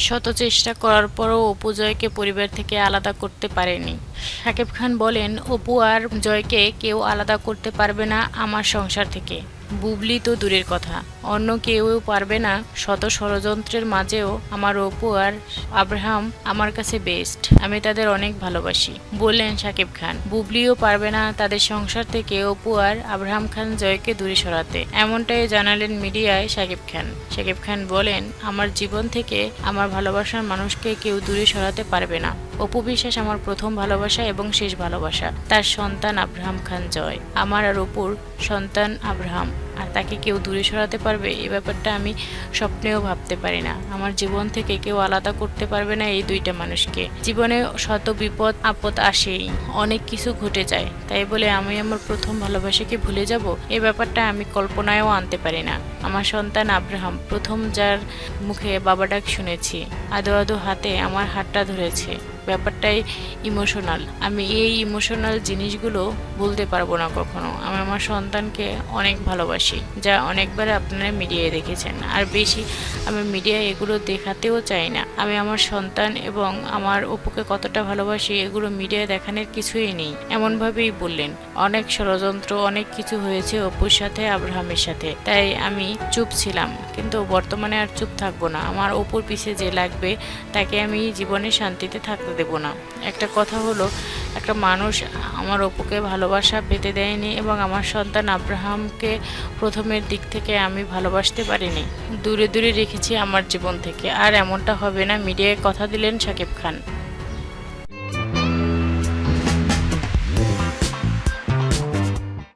শত চেষ্টা করার পরও অপু জয়কে পরিবার থেকে আলাদা করতে পারেনি। শাকিব খান বলেন, অপু আর জয়কে কেউ আলাদা করতে পারবে না আমার সংসার থেকে। বুবলি তো দূরের কথা, অন্য কেউ পারবে না। শত ষড়যন্ত্রের মাঝেও আমার অপু আর আব্রাহাম আমার কাছে বেস্ট। আমি তাদের অনেক ভালোবাসি, বললেন শাকিব খান। বুবলিও পারবে না তাদের সংসার থেকে অপু আর আব্রাহাম খান জয়কে দূরে সরাতে, এমনটাই জানালেন মিডিয়ায় শাকিব খান। শাকিব খান বলেন, আমার জীবন থেকে আমার ভালোবাসার মানুষকে কেউ দূরে সরাতে পারবে না। অপু বিশ্বাস আমার প্রথম ভালোবাসা এবং শেষ ভালোবাসা। তার সন্তান আব্রাহাম খান জয়, আমার আর অপুর সন্তান আব্রাহাম, আর তাকে কেউ দূরে সরাতে পারবে এই ব্যাপারটা আমি স্বপ্নেও ভাবতে পারি না। আমার জীবন থেকে কেউ আলাদা করতে পারবে না এই দুইটা মানুষকে। জীবনে শত বিপদ আপদ আসেই, অনেক কিছু ঘটে যায়, তাই বলে আমি আমার প্রথম ভালোবাসাকে ভুলে যাব এই ব্যাপারটা আমি কল্পনায়ও আনতে পারি না। আমার সন্তান আব্রাহাম প্রথম যার মুখে বাবা ডাক শুনেছি, আদো আদো হাতে আমার হাতটা ধরেছে, ব্যাপারটাই ইমোশনাল। আমি এই ইমোশনাল জিনিসগুলো বলতে পারবো না কখনো। আমি আমার সন্তানকে অনেক ভালোবাসি, যা অনেকবার আপনারা মিডিয়ায় দেখেছেন, আর বেশি আমি মিডিয়ায় এগুলো দেখাতেও চাই না। আমি আমার সন্তান এবং আমার অপুকে কতটা ভালোবাসি এগুলো মিডিয়ায় দেখানোর কিছুই নেই, এমনভাবেই বললেন। অনেক ষড়যন্ত্র, অনেক কিছু হয়েছে অপুর সাথে আব্রাহামের সাথে, তাই আমি চুপ ছিলাম, কিন্তু বর্তমানে আর চুপ থাকবো না। আমার অপুর পিছে যে লাগবে তাকে আমি জীবনে শান্তিতে থাকতে দেব না। একটা কথা হলো, একটা মানুষ আমার অপুকে ভালোবাসা পেতে দেয়নি এবং আমার সন্তান আব্রাহামকে প্রথমের দিক থেকে আমি ভালোবাসতে পারিনি, দূরে দূরে রেখেছি আমার জীবন থেকে। আর এমনটা হবে না, মিডিয়ায় কথা দিলেন শাকিব খান।